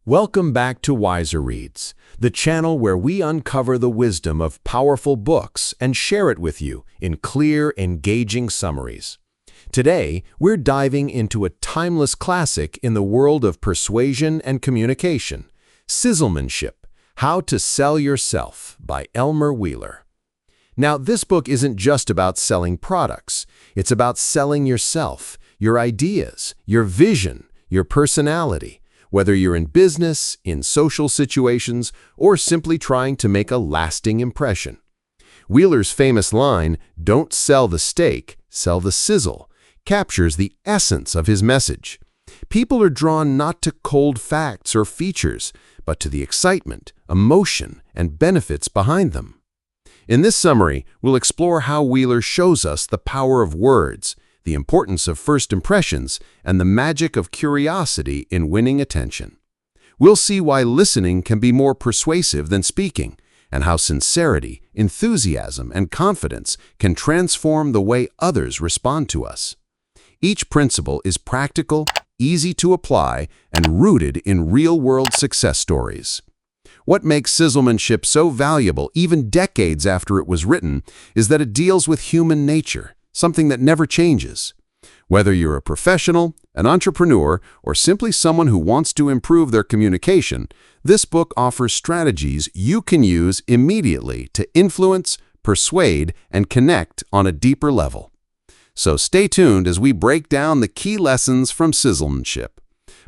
Welcome back to WiserReads, the channel where we uncover the wisdom of powerful books and share it with you in clear, engaging summaries. Today, we're diving into a timeless classic in the world of persuasion and communication, Sizzlemanship, How to Sell Yourself by Elmer Wheeler. Now, this book isn't just about selling products. It's about selling yourself, your ideas, your vision, your personality. Whether you're in business, in social situations, or simply trying to make a lasting impression. Wheeler's famous line, "Don't sell the steak, sell the sizzle," captures the essence of his message. People are drawn not to cold facts or features, but to the excitement, emotion, and benefits behind them. In this summary, we'll explore how Wheeler shows us the power of words, the importance of first impressions, and the magic of curiosity in winning attention. We'll see why listening can be more persuasive than speaking, and how sincerity, enthusiasm, and confidence can transform the way others respond to us. Each principle is practical, easy to apply, and rooted in real-world success stories. What makes Sizzlemanship so valuable, even decades after it was written, is that it deals with human nature, something that never changes. Whether you're a professional, an entrepreneur, or simply someone who wants to improve their communication, this book offers strategies you can use immediately to influence, persuade, and connect on a deeper level. So stay tuned as we break down the key lessons from Sizzlemanship.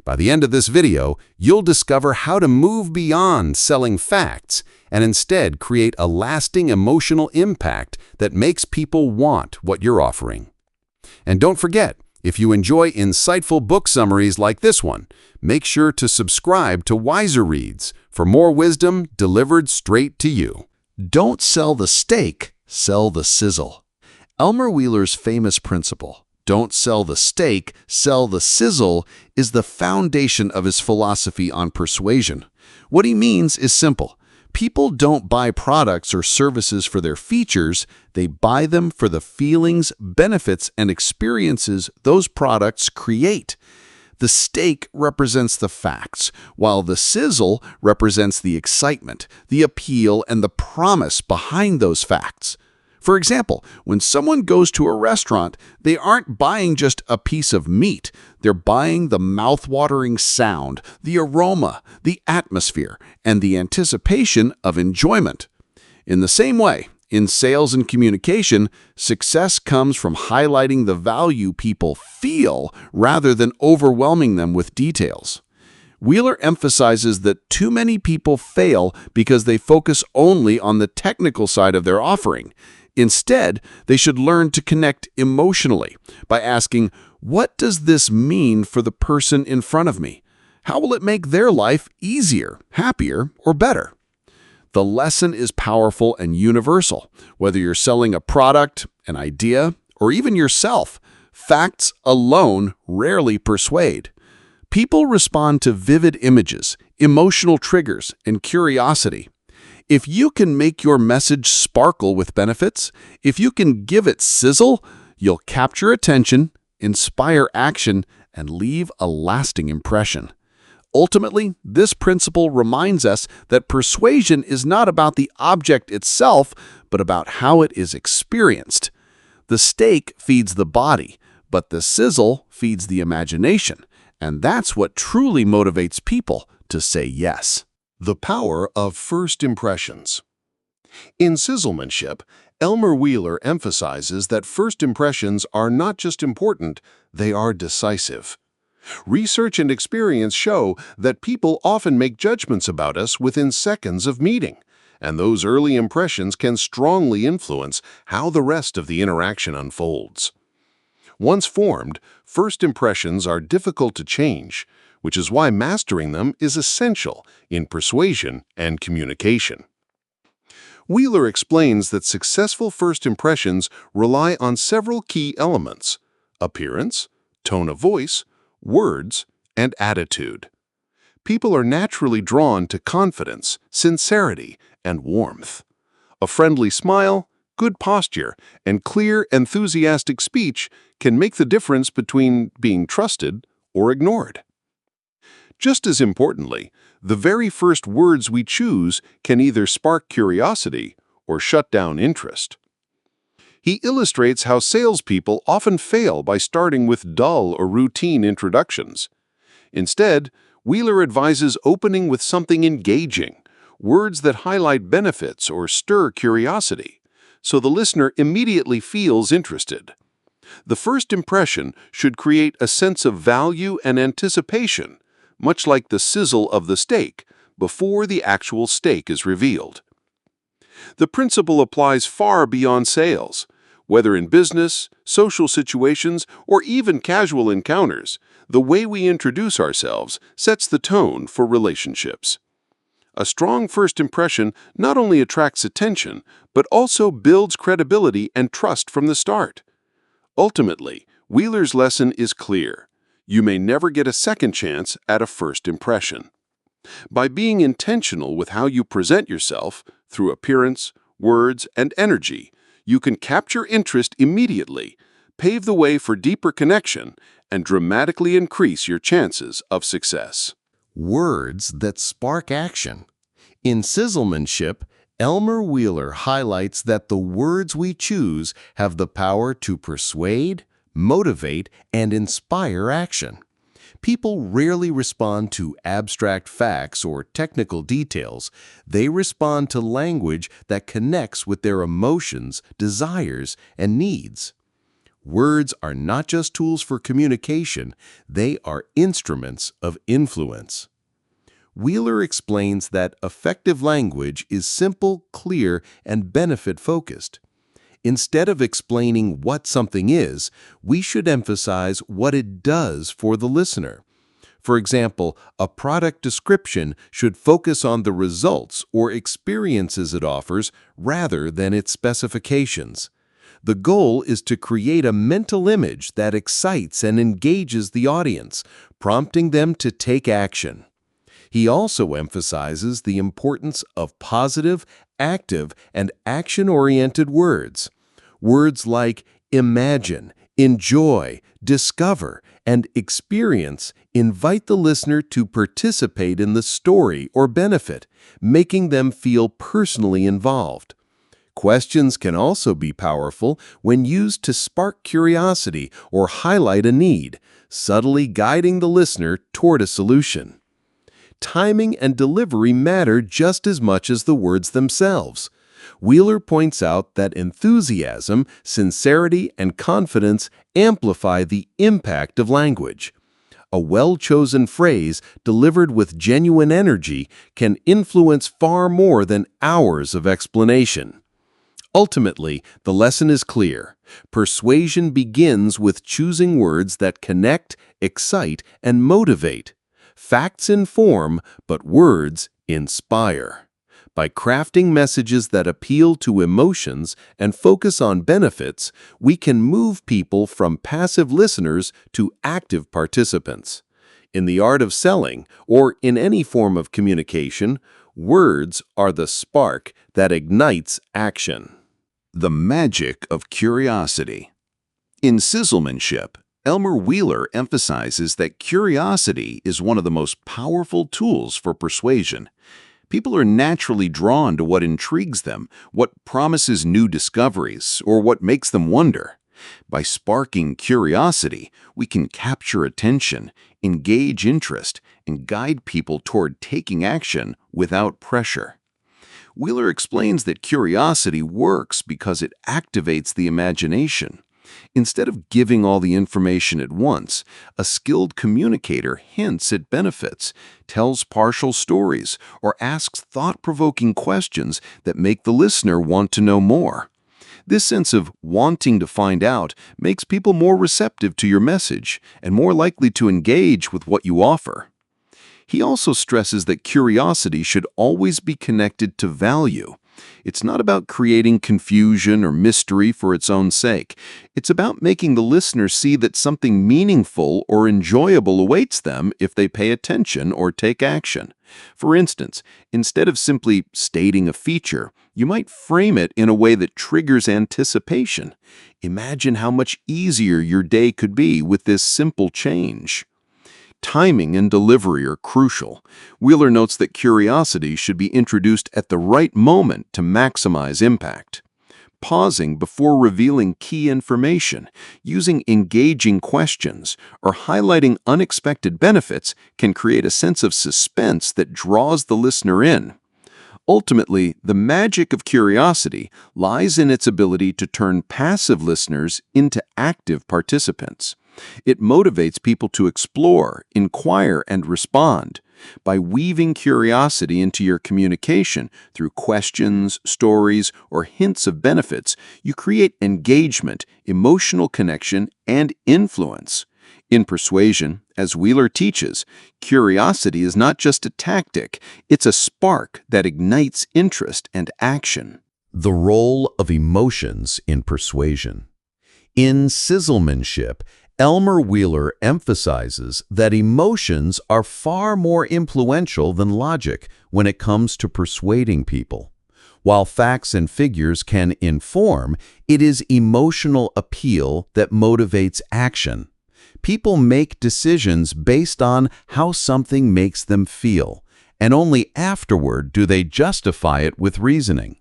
By the end of this video, you'll discover how to move beyond selling facts and instead create a lasting emotional impact that makes people want what you're offering. And don't forget, if you enjoy insightful book summaries like this one, make sure to subscribe to WiserReads for more wisdom delivered straight to you. Don't sell the steak, sell the sizzle. Elmer Wheeler's famous principle, "Don't sell the steak, sell the sizzle," is the foundation of his philosophy on persuasion. What he means is simple. People don't buy products or services for their features, they buy them for the feelings, benefits, and experiences those products create. The steak represents the facts, while the sizzle represents the excitement, the appeal, and the promise behind those facts. For example, when someone goes to a restaurant, they aren't buying just a piece of meat. They're buying the mouth-watering sound, the aroma, the atmosphere, and the anticipation of enjoyment. In the same way, in sales and communication, success comes from highlighting the value people feel rather than overwhelming them with details. Wheeler emphasizes that too many people fail because they focus only on the technical side of their offering. Instead, they should learn to connect emotionally by asking, what does this mean for the person in front of me? How will it make their life easier, happier, or better? The lesson is powerful and universal. Whether you're selling a product, an idea, or even yourself, facts alone rarely persuade. People respond to vivid images, emotional triggers, and curiosity. If you can make your message sparkle with benefits, if you can give it sizzle, you'll capture attention, inspire action, and leave a lasting impression. Ultimately, this principle reminds us that persuasion is not about the object itself, but about how it is experienced. The steak feeds the body, but the sizzle feeds the imagination, and that's what truly motivates people to say yes. The power of first impressions. In Sizzlemanship, Elmer Wheeler emphasizes that first impressions are not just important, they are decisive. Research and experience show that people often make judgments about us within seconds of meeting, and those early impressions can strongly influence how the rest of the interaction unfolds. Once formed, first impressions are difficult to change, which is why mastering them is essential in persuasion and communication. Wheeler explains that successful first impressions rely on several key elements: appearance, tone of voice, words, and attitude. People are naturally drawn to confidence, sincerity, and warmth. A friendly smile, good posture, and clear, enthusiastic speech can make the difference between being trusted or ignored. Just as importantly, the very first words we choose can either spark curiosity or shut down interest. He illustrates how salespeople often fail by starting with dull or routine introductions. Instead, Wheeler advises opening with something engaging, words that highlight benefits or stir curiosity, so the listener immediately feels interested. The first impression should create a sense of value and anticipation, much like the sizzle of the steak, before the actual steak is revealed. The principle applies far beyond sales. Whether in business, social situations, or even casual encounters, the way we introduce ourselves sets the tone for relationships. A strong first impression not only attracts attention, but also builds credibility and trust from the start. Ultimately, Wheeler's lesson is clear. You may never get a second chance at a first impression. By being intentional with how you present yourself, through appearance, words, and energy, you can capture interest immediately, pave the way for deeper connection, and dramatically increase your chances of success. Words that spark action. In Sizzlemanship, Elmer Wheeler highlights that the words we choose have the power to persuade, motivate, and inspire action. People rarely respond to abstract facts or technical details. They respond to language that connects with their emotions, desires, and needs. Words are not just tools for communication, they are instruments of influence. Wheeler explains that effective language is simple, clear, and benefit-focused. Instead of explaining what something is, we should emphasize what it does for the listener. For example, a product description should focus on the results or experiences it offers rather than its specifications. The goal is to create a mental image that excites and engages the audience, prompting them to take action. He also emphasizes the importance of positive, active, and action-oriented words. Words like imagine, enjoy, discover, and experience invite the listener to participate in the story or benefit, making them feel personally involved. Questions can also be powerful when used to spark curiosity or highlight a need, subtly guiding the listener toward a solution. Timing and delivery matter just as much as the words themselves. Wheeler points out that enthusiasm, sincerity, and confidence amplify the impact of language. A well-chosen phrase delivered with genuine energy can influence far more than hours of explanation. Ultimately, the lesson is clear. Persuasion begins with choosing words that connect, excite, and motivate. Facts inform, but words inspire. By crafting messages that appeal to emotions and focus on benefits, we can move people from passive listeners to active participants. In the art of selling, or in any form of communication, words are the spark that ignites action. The magic of curiosity. In Sizzlemanship, Elmer Wheeler emphasizes that curiosity is one of the most powerful tools for persuasion. People are naturally drawn to what intrigues them, what promises new discoveries, or what makes them wonder. By sparking curiosity, we can capture attention, engage interest, and guide people toward taking action without pressure. Wheeler explains that curiosity works because it activates the imagination. Instead of giving all the information at once, a skilled communicator hints at benefits, tells partial stories, or asks thought-provoking questions that make the listener want to know more. This sense of wanting to find out makes people more receptive to your message and more likely to engage with what you offer. He also stresses that curiosity should always be connected to value. It's not about creating confusion or mystery for its own sake. It's about making the listener see that something meaningful or enjoyable awaits them if they pay attention or take action. For instance, instead of simply stating a feature, you might frame it in a way that triggers anticipation. Imagine how much easier your day could be with this simple change. Timing and delivery are crucial. Wheeler notes that curiosity should be introduced at the right moment to maximize impact. Pausing before revealing key information, using engaging questions, or highlighting unexpected benefits can create a sense of suspense that draws the listener in. Ultimately, the magic of curiosity lies in its ability to turn passive listeners into active participants. It motivates people to explore, inquire, and respond. By weaving curiosity into your communication through questions, stories, or hints of benefits, you create engagement, emotional connection, and influence. In Persuasion, as Wheeler teaches, curiosity is not just a tactic, it's a spark that ignites interest and action. The role of emotions in persuasion. In Sizzlemanship, Elmer Wheeler emphasizes that emotions are far more influential than logic when it comes to persuading people. While facts and figures can inform, it is emotional appeal that motivates action. People make decisions based on how something makes them feel, and only afterward do they justify it with reasoning.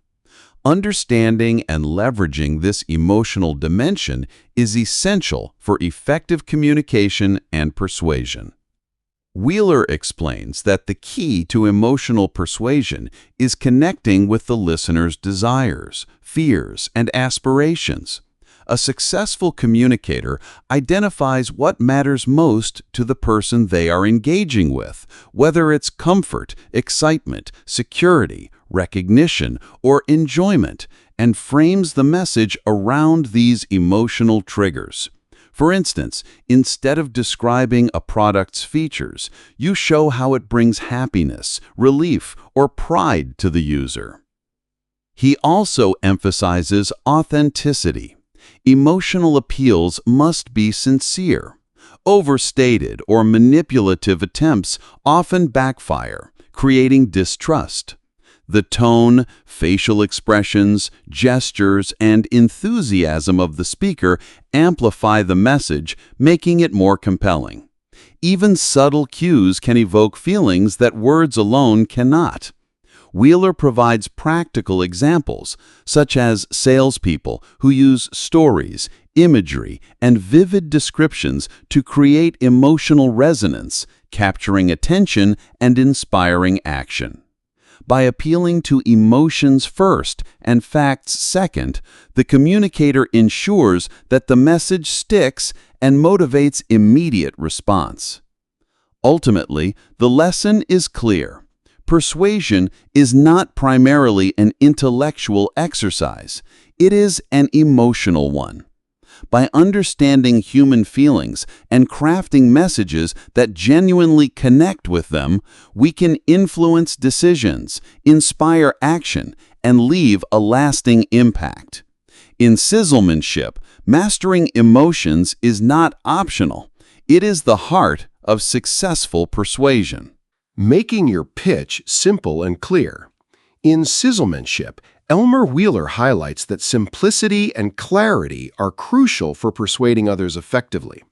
Understanding and leveraging this emotional dimension is essential for effective communication and persuasion. Wheeler explains that the key to emotional persuasion is connecting with the listener's desires, fears, and aspirations. A successful communicator identifies what matters most to the person they are engaging with, whether it's comfort, excitement, security, recognition, or enjoyment, and frames the message around these emotional triggers. For instance, instead of describing a product's features, you show how it brings happiness, relief, or pride to the user. He also emphasizes authenticity. Emotional appeals must be sincere. Overstated or manipulative attempts often backfire, creating distrust. The tone, facial expressions, gestures, and enthusiasm of the speaker amplify the message, making it more compelling. Even subtle cues can evoke feelings that words alone cannot. Wheeler provides practical examples, such as salespeople who use stories, imagery, and vivid descriptions to create emotional resonance, capturing attention and inspiring action. By appealing to emotions first and facts second, the communicator ensures that the message sticks and motivates immediate response. Ultimately, the lesson is clear. Persuasion is not primarily an intellectual exercise. It is an emotional one. By understanding human feelings and crafting messages that genuinely connect with them, we can influence decisions, inspire action, and leave a lasting impact. In Sizzlemanship, mastering emotions is not optional. It is the heart of successful persuasion. Making your pitch simple and clear. In Sizzlemanship, Elmer Wheeler highlights that simplicity and clarity are crucial for persuading others effectively.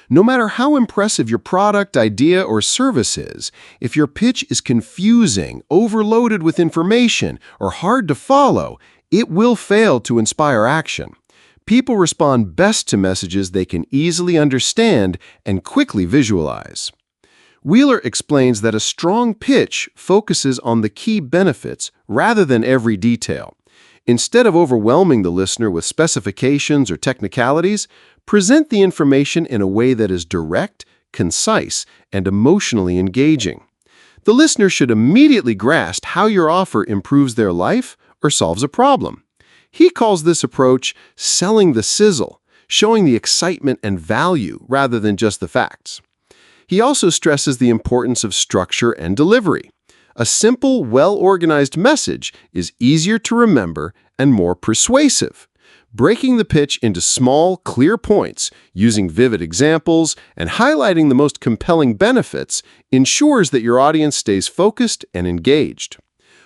No matter how impressive your product, idea, or service is, if your pitch is confusing, overloaded with information, or hard to follow, it will fail to inspire action. People respond best to messages they can easily understand and quickly visualize. Wheeler explains that a strong pitch focuses on the key benefits rather than every detail. Instead of overwhelming the listener with specifications or technicalities, present the information in a way that is direct, concise, and emotionally engaging. The listener should immediately grasp how your offer improves their life or solves a problem. He calls this approach selling the sizzle, showing the excitement and value rather than just the facts. He also stresses the importance of structure and delivery. A simple, well-organized message is easier to remember and more persuasive. Breaking the pitch into small, clear points, using vivid examples, and highlighting the most compelling benefits ensures that your audience stays focused and engaged.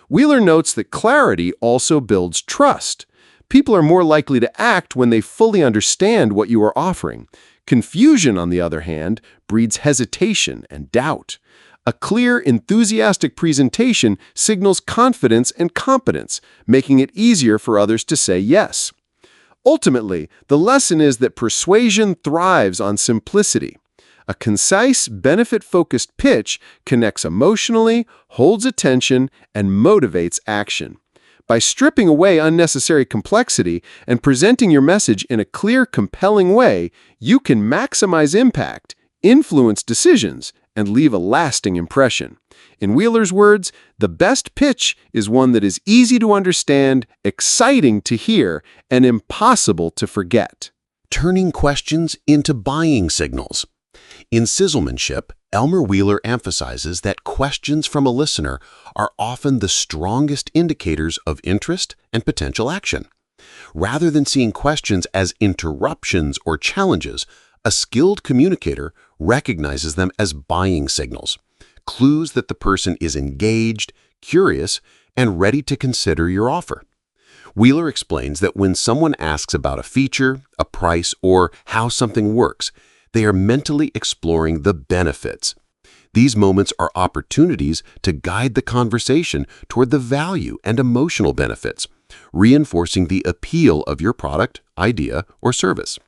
Wheeler notes that clarity also builds trust. People are more likely to act when they fully understand what you are offering. Confusion, on the other hand, breeds hesitation and doubt. A clear, enthusiastic presentation signals confidence and competence, making it easier for others to say yes. Ultimately, the lesson is that persuasion thrives on simplicity. A concise, benefit-focused pitch connects emotionally, holds attention, and motivates action. By stripping away unnecessary complexity and presenting your message in a clear, compelling way, you can maximize impact, influence decisions, and leave a lasting impression. In Wheeler's words, the best pitch is one that is easy to understand, exciting to hear, and impossible to forget. Turning questions into buying signals. In Sizzlemanship, Elmer Wheeler emphasizes that questions from a listener are often the strongest indicators of interest and potential action. Rather than seeing questions as interruptions or challenges, a skilled communicator recognizes them as buying signals, clues that the person is engaged, curious, and ready to consider your offer. Wheeler explains that when someone asks about a feature, a price, or how something works, they are mentally exploring the benefits. These moments are opportunities to guide the conversation toward the value and emotional benefits, reinforcing the appeal of your product, idea, or service.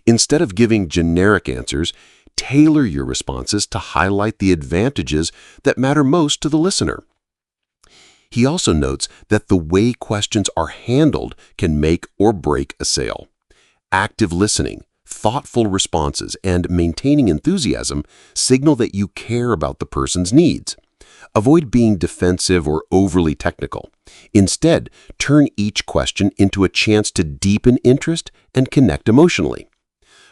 Instead of giving generic answers, tailor your responses to highlight the advantages that matter most to the listener. He also notes that the way questions are handled can make or break a sale. Active listening, thoughtful responses, and maintaining enthusiasm signal that you care about the person's needs. Avoid being defensive or overly technical. Instead, turn each question into a chance to deepen interest and connect emotionally.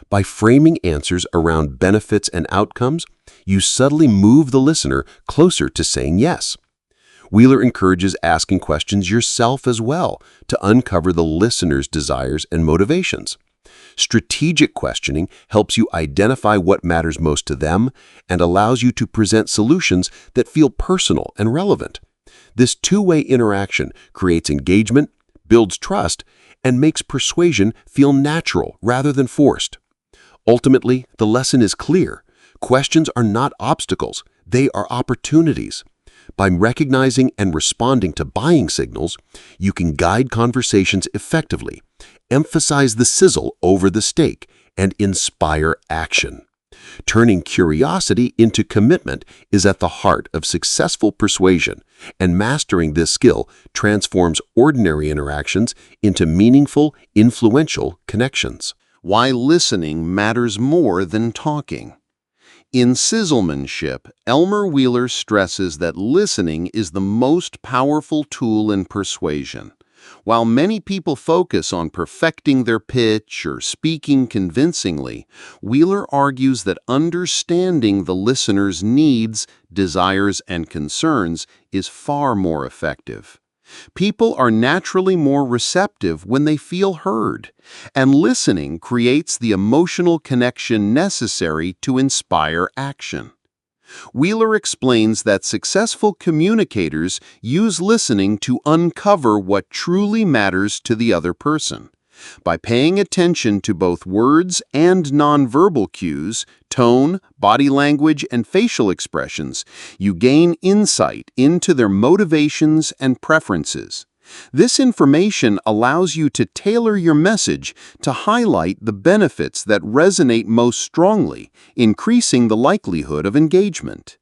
By framing answers around benefits and outcomes, you subtly move the listener closer to saying yes. Wheeler encourages asking questions yourself as well to uncover the listener's desires and motivations. Strategic questioning helps you identify what matters most to them and allows you to present solutions that feel personal and relevant. This two-way interaction creates engagement, builds trust, and makes persuasion feel natural rather than forced. Ultimately, the lesson is clear. Questions are not obstacles, they are opportunities. By recognizing and responding to buying signals, you can guide conversations effectively, emphasize the sizzle over the steak, and inspire action. Turning curiosity into commitment is at the heart of successful persuasion, and mastering this skill transforms ordinary interactions into meaningful, influential connections. Why listening matters more than talking. In Sizzlemanship, Elmer Wheeler stresses that listening is the most powerful tool in persuasion. While many people focus on perfecting their pitch or speaking convincingly, Wheeler argues that understanding the listener's needs, desires, and concerns is far more effective. People are naturally more receptive when they feel heard, and listening creates the emotional connection necessary to inspire action. Wheeler explains that successful communicators use listening to uncover what truly matters to the other person. By paying attention to both words and nonverbal cues, tone, body language, and facial expressions, you gain insight into their motivations and preferences. This information allows you to tailor your message to highlight the benefits that resonate most strongly, increasing the likelihood of engagement.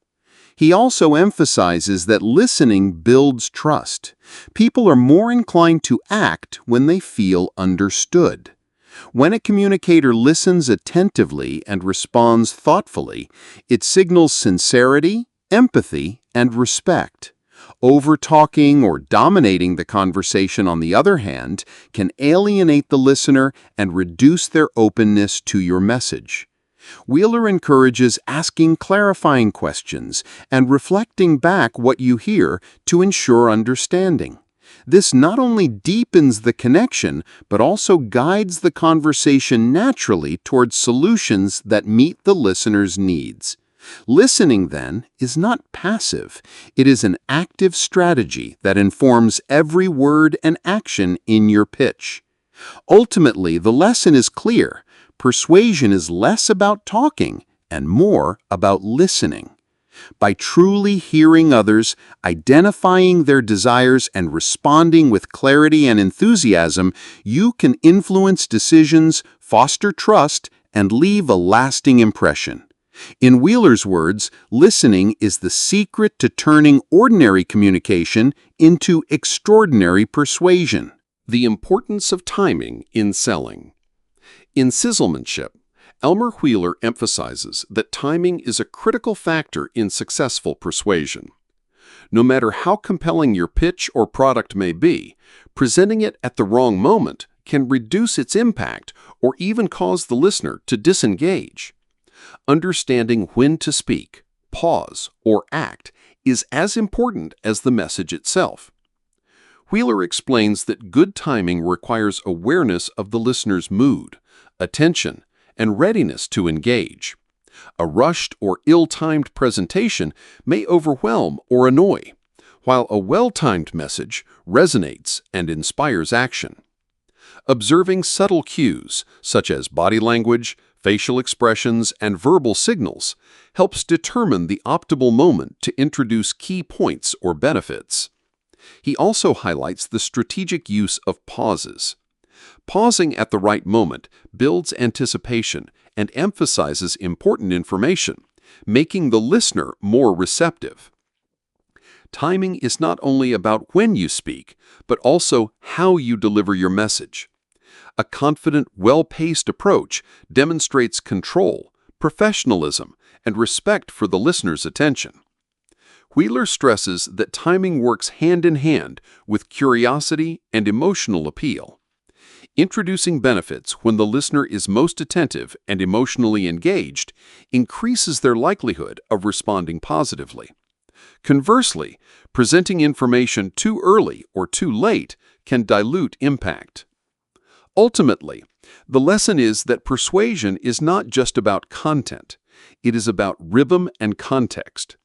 He also emphasizes that listening builds trust. People are more inclined to act when they feel understood. When a communicator listens attentively and responds thoughtfully, it signals sincerity, empathy, and respect. Over-talking or dominating the conversation, on the other hand, can alienate the listener and reduce their openness to your message. Wheeler encourages asking clarifying questions and reflecting back what you hear to ensure understanding. This not only deepens the connection, but also guides the conversation naturally towards solutions that meet the listener's needs. Listening, then, is not passive. It is an active strategy that informs every word and action in your pitch. Ultimately, the lesson is clear. Persuasion is less about talking and more about listening. By truly hearing others, identifying their desires, and responding with clarity and enthusiasm, you can influence decisions, foster trust, and leave a lasting impression. In Wheeler's words, listening is the secret to turning ordinary communication into extraordinary persuasion. The importance of timing in selling. In Sizzlemanship, Elmer Wheeler emphasizes that timing is a critical factor in successful persuasion. No matter how compelling your pitch or product may be, presenting it at the wrong moment can reduce its impact or even cause the listener to disengage. Understanding when to speak, pause, or act is as important as the message itself. Wheeler explains that good timing requires awareness of the listener's mood, attention, and readiness to engage. A rushed or ill-timed presentation may overwhelm or annoy, while a well-timed message resonates and inspires action. Observing subtle cues, such as body language, facial expressions, and verbal signals, helps determine the optimal moment to introduce key points or benefits. He also highlights the strategic use of pauses. Pausing at the right moment builds anticipation and emphasizes important information, making the listener more receptive. Timing is not only about when you speak, but also how you deliver your message. A confident, well-paced approach demonstrates control, professionalism, and respect for the listener's attention. Wheeler stresses that timing works hand in hand with curiosity and emotional appeal. Introducing benefits when the listener is most attentive and emotionally engaged increases their likelihood of responding positively. Conversely, presenting information too early or too late can dilute impact. Ultimately, the lesson is that persuasion is not just about content. It is about rhythm and context.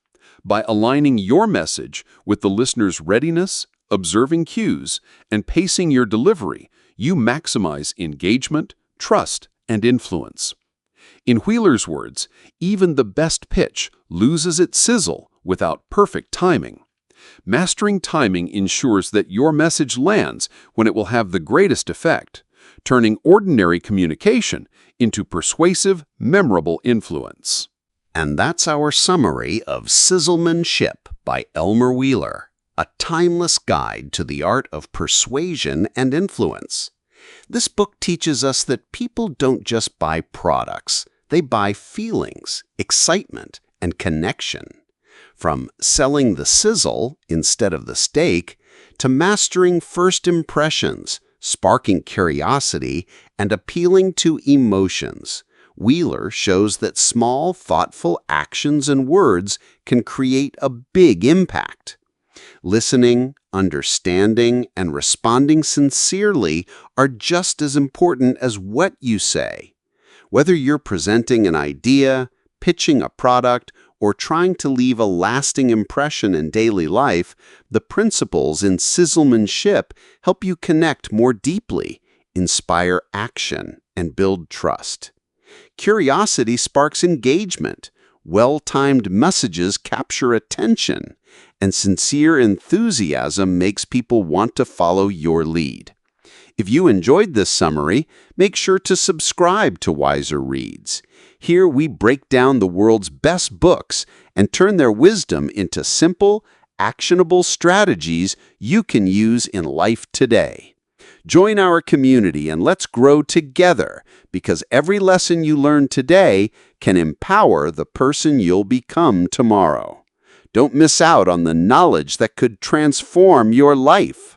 By aligning your message with the listener's readiness, observing cues, and pacing your delivery, you maximize engagement, trust, and influence. In Wheeler's words, even the best pitch loses its sizzle without perfect timing. Mastering timing ensures that your message lands when it will have the greatest effect, turning ordinary communication into persuasive, memorable influence. And that's our summary of Sizzlemanship by Elmer Wheeler, a timeless guide to the art of persuasion and influence. This book teaches us that people don't just buy products, they buy feelings, excitement, and connection. From selling the sizzle instead of the steak to mastering first impressions, sparking curiosity, and appealing to emotions, Wheeler shows that small, thoughtful actions and words can create a big impact. Listening, understanding, and responding sincerely are just as important as what you say. Whether you're presenting an idea, pitching a product, or trying to leave a lasting impression in daily life, the principles in Sizzlemanship help you connect more deeply, inspire action, and build trust. Curiosity sparks engagement, well-timed messages capture attention, and sincere enthusiasm makes people want to follow your lead. If you enjoyed this summary, make sure to subscribe to WiserReads. Here we break down the world's best books and turn their wisdom into simple, actionable strategies you can use in life today. Join our community and let's grow together, because every lesson you learn today can empower the person you'll become tomorrow. Don't miss out on the knowledge that could transform your life.